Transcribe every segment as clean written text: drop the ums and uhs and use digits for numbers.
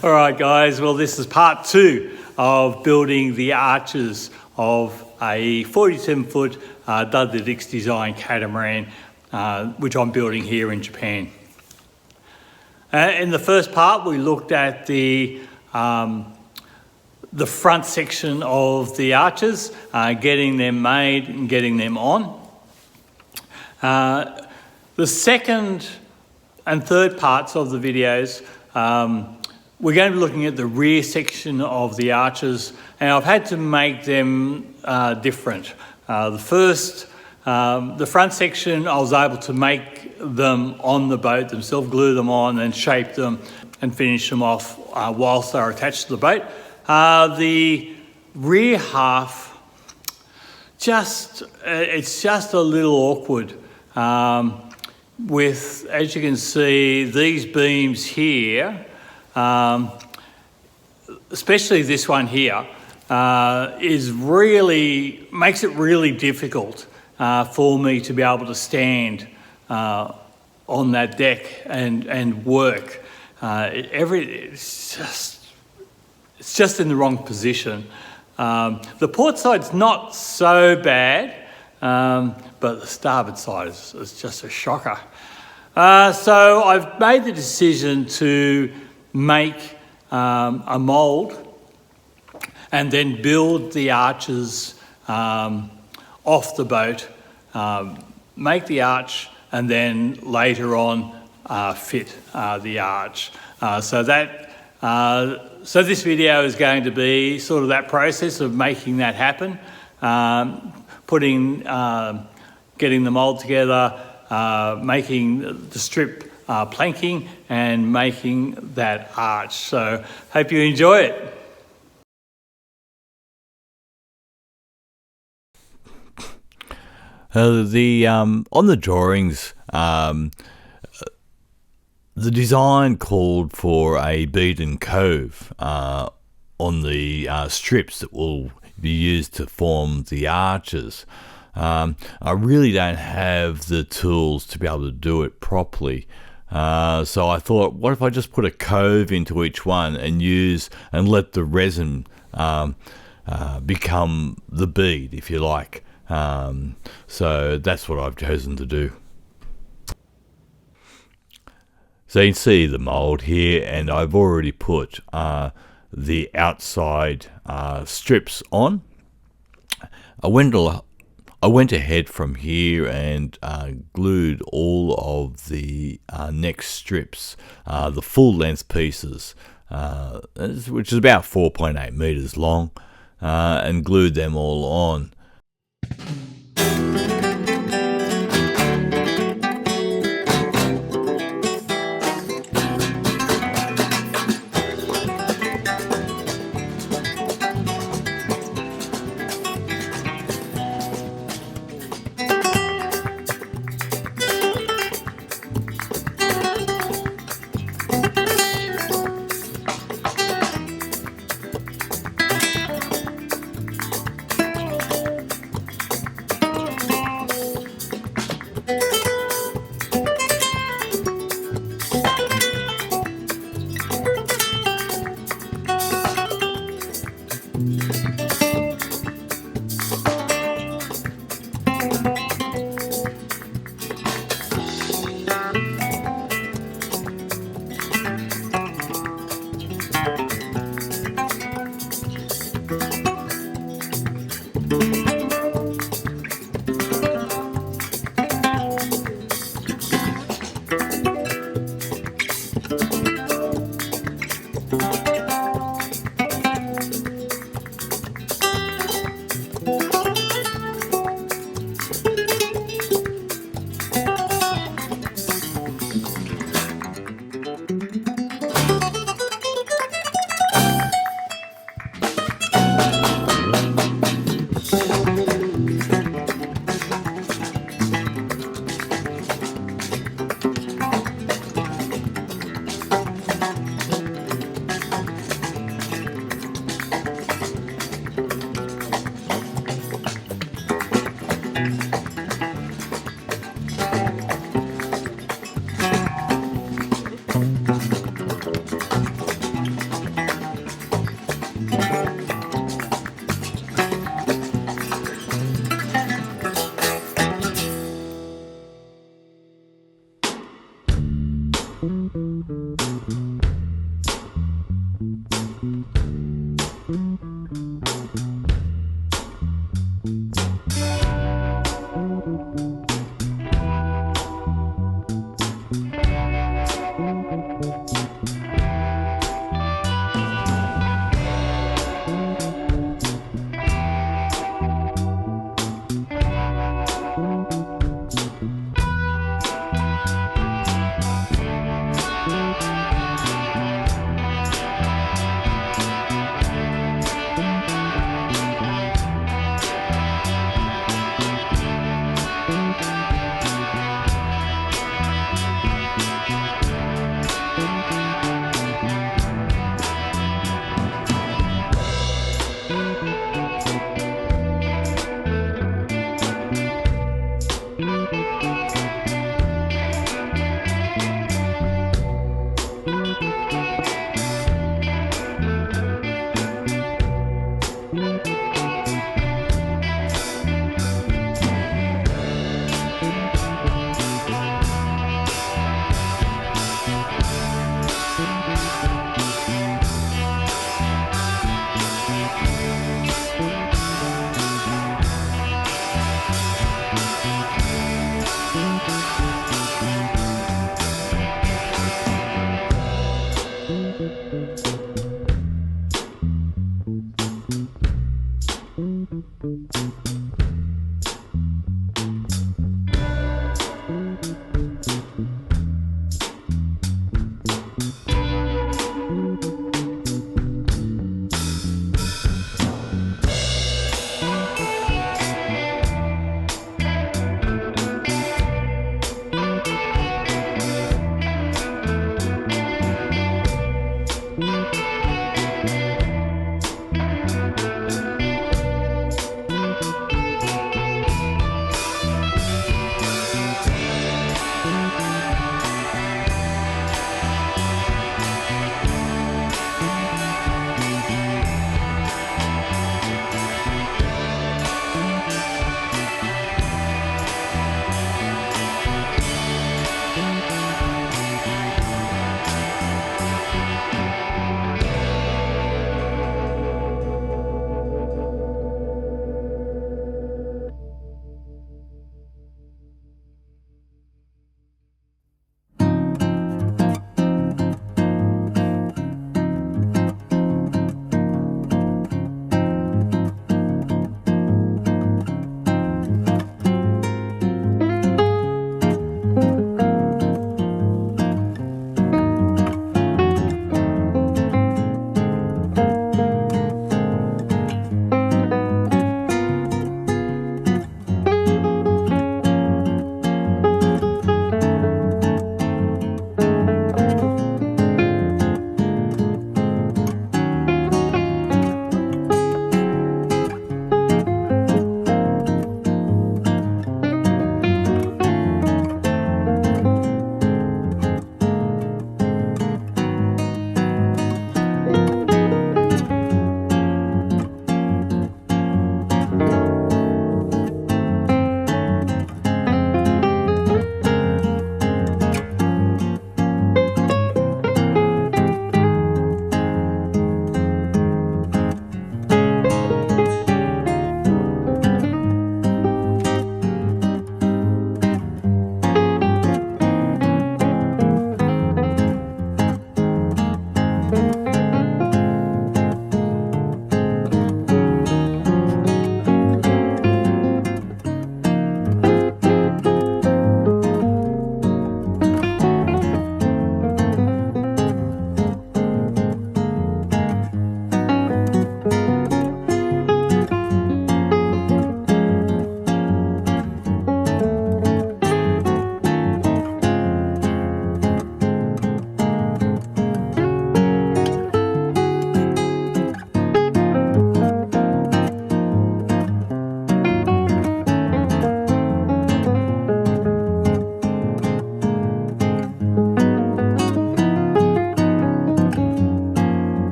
All right, guys, well, this is part 2 of building the arches of a 47-foot Dudley design catamaran, which I'm building here in Japan. In the first part, we looked at the front section of the arches, getting them made and getting them on. The second and third parts of the videos, we're going to be looking at the rear section of the arches, and I've had to make them different. The front section, I was able to make them on the boat themselves, glue them on and shape them and finish them off whilst they're attached to the boat. The rear half, it's just a little awkward. With, as you can see, these beams here, especially this one here, makes it really difficult for me to be able to stand on that deck and work. It's just in the wrong position. The port side's not so bad, but the starboard side is just a shocker. So I've made the decision to make a mould and then build the arches off the boat, make the arch, and then later on fit the arch. So this video is going to be sort of that process of making that happen, getting the mould together, making the strip planking, and making that arch. So hope you enjoy it. On the drawings, the design called for a beaten cove on the strips that will be used to form the arches. I really don't have the tools to be able to do it properly. So I thought, what if I just put a cove into each one and let the resin become the bead, if you like. So that's what I've chosen to do. So you can see the mould here, and I've already put the outside strips on. I went ahead from here and glued all of the next strips, the full length pieces, which is about 4.8 meters long, and glued them all on.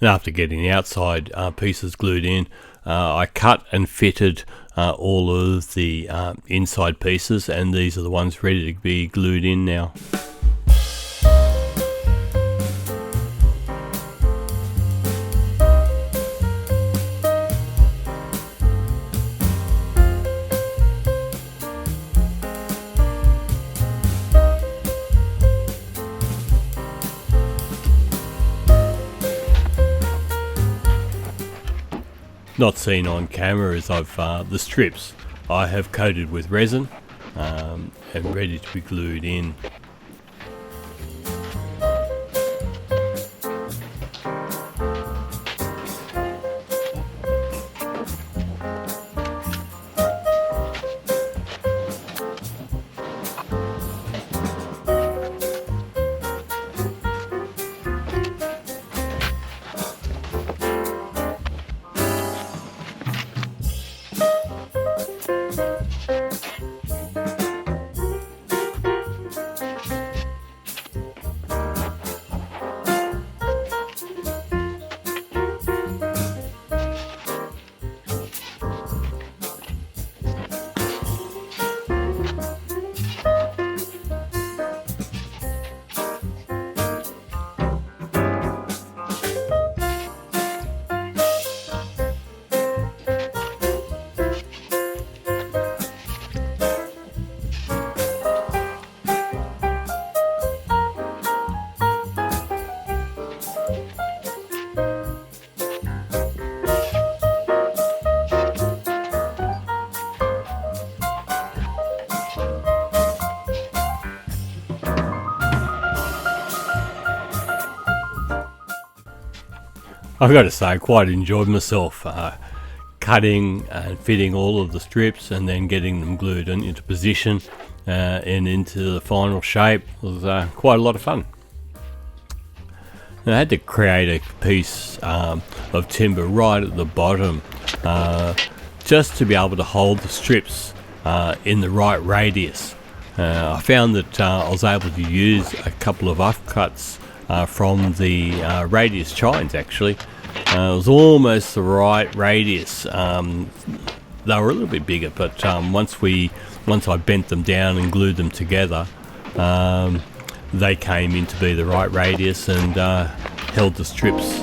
And after getting the outside pieces glued in, I cut and fitted all of the inside pieces, and these are the ones ready to be glued in now. Not seen on camera is the strips I have coated with resin and ready to be glued in. I've got to say, I quite enjoyed myself cutting and fitting all of the strips and then getting them glued into position and into the final shape. It was quite a lot of fun. And I had to create a piece of timber right at the bottom just to be able to hold the strips in the right radius. I found that I was able to use a couple of offcuts from the radius chines actually. It was almost the right radius. They were a little bit bigger, but once I bent them down and glued them together, they came in to be the right radius and held the strips.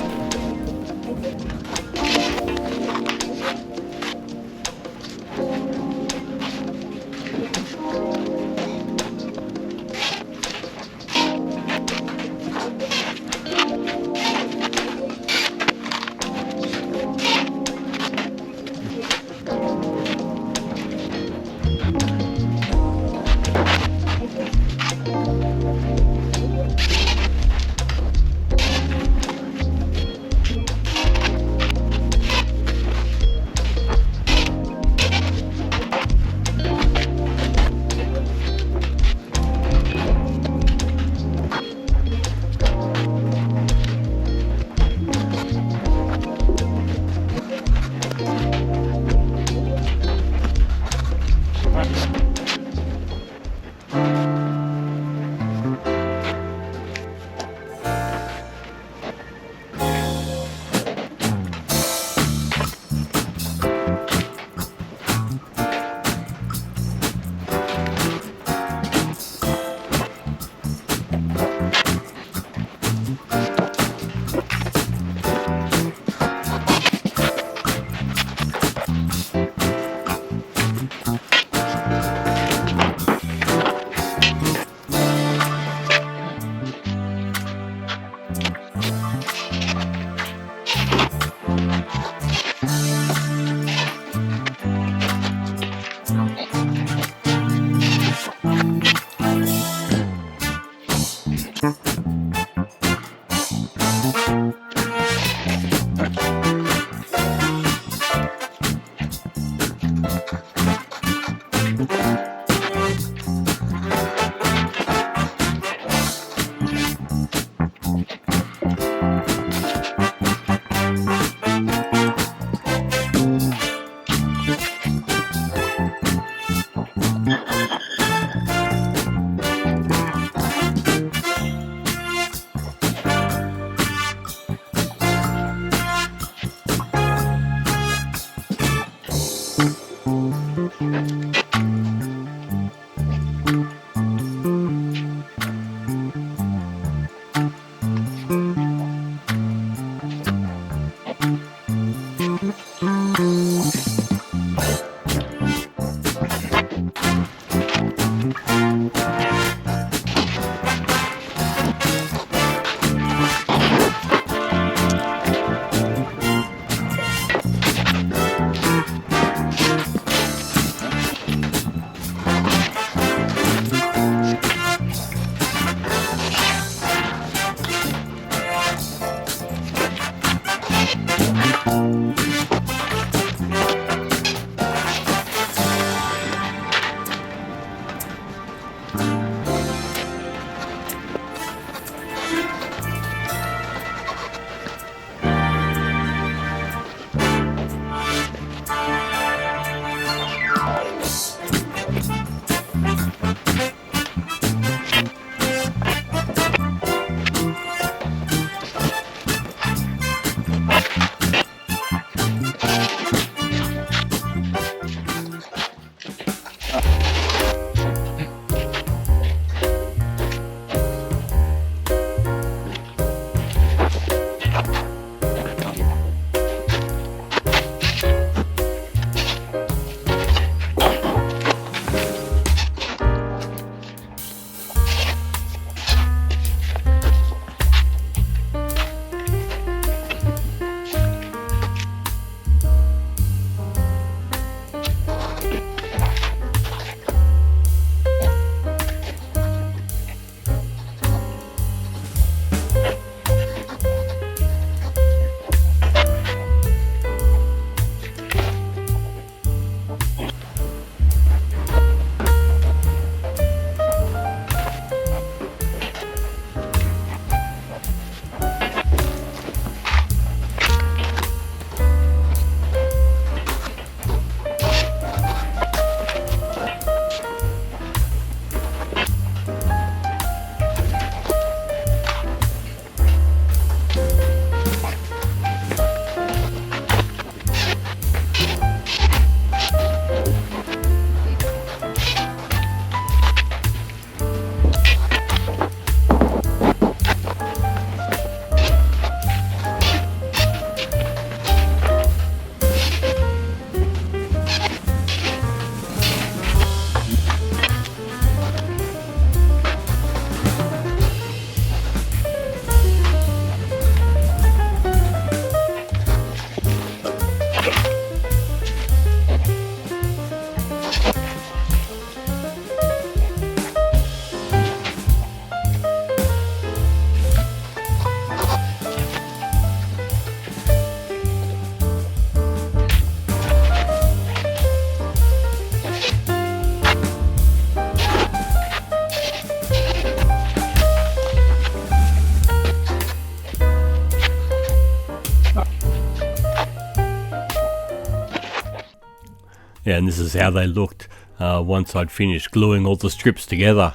Yeah, and this is how they looked once I'd finished gluing all the strips together.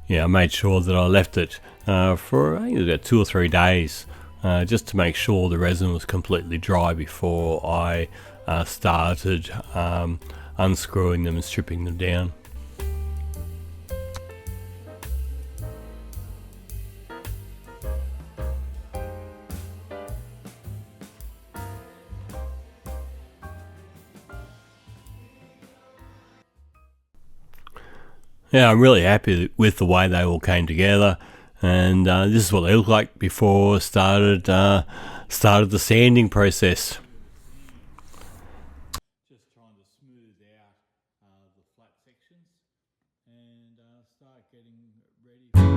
Yeah, I made sure that I left it for I think it was about 2 or 3 days, just to make sure the resin was completely dry before I started unscrewing them and stripping them down. Yeah, I'm really happy with the way they all came together, and this is what they look like before I started the sanding process. Just trying to smooth out the flat sections and start getting ready.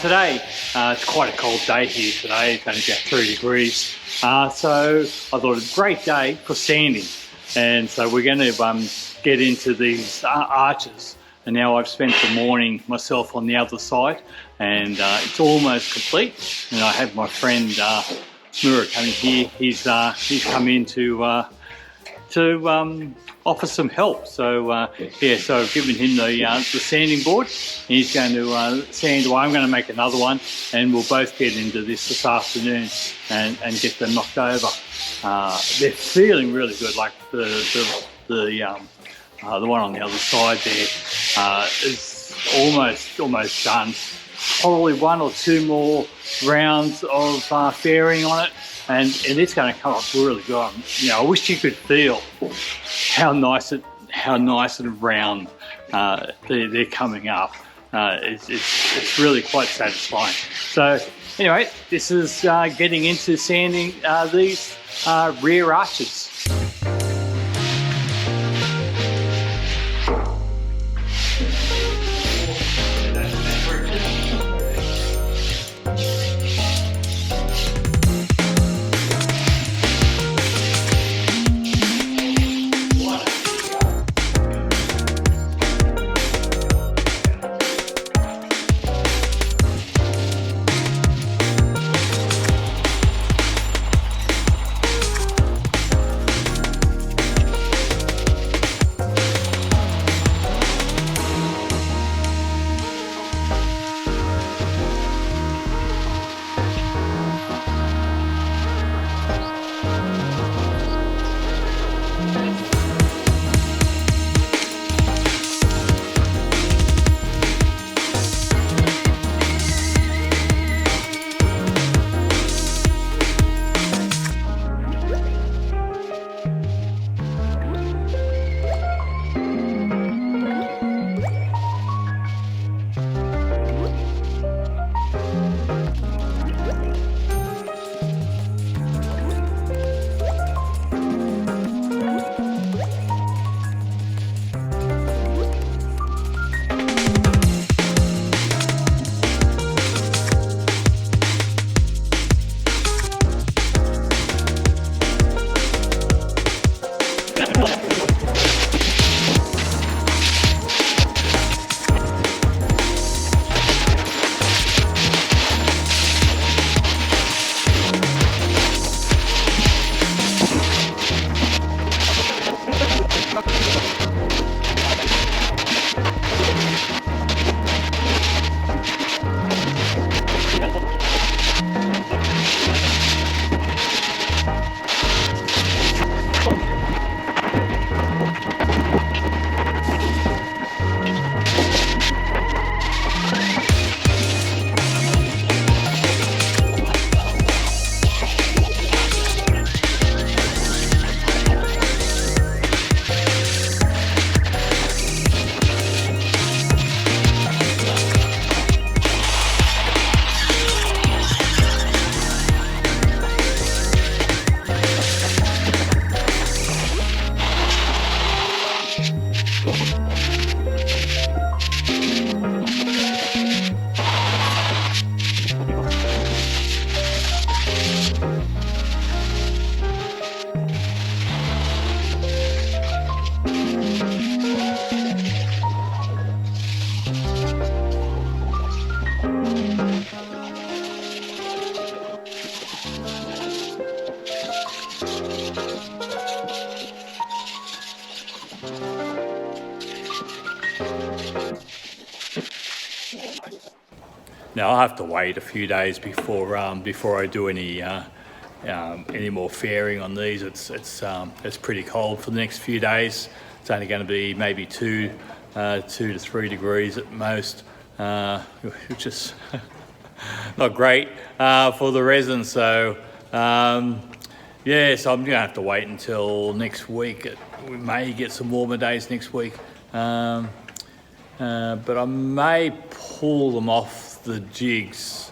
Today, it's quite a cold day here today. It's only about 3 degrees. So I thought it was a great day for sanding. And so we're going to get into these arches. And now I've spent the morning myself on the other side, and it's almost complete. And I have my friend Mura coming here. He's come in to offer some help. So yeah, so I've given him the sanding board. He's going to sand away. I'm going to make another one, and we'll both get into this afternoon and get them knocked over. They're feeling really good. Like the one on the other side there is almost done. Probably 1 or 2 more rounds of fairing on it, and it's going to come up really good. You know, I wish you could feel how nice and round they're coming up. It's really quite satisfying. So anyway, this is getting into sanding these rear arches. Now I'll have to wait a few days before I do any more fairing on these. It's pretty cold for the next few days. It's only going to be maybe 2 to 3 degrees at most, which is not great for the resin. So yeah, so I'm going to have to wait until next week. We may get some warmer days next week, but I may pull them off the jigs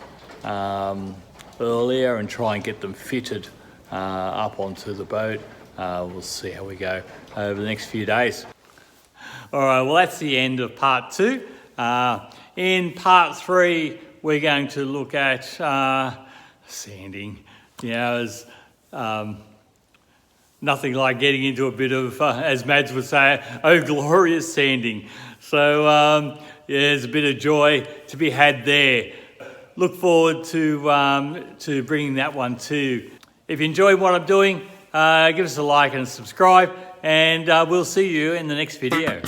earlier and try and get them fitted up onto the boat. We'll see how we go over the next few days. All right, well, that's the end of part 2. In part 3, we're going to look at sanding. You know, as nothing like getting into a bit of, as Mads would say, oh, glorious sanding. So yeah, there's a bit of joy to be had there. Look forward to bringing that one too. If you enjoy what I'm doing, give us a like and subscribe, and we'll see you in the next video.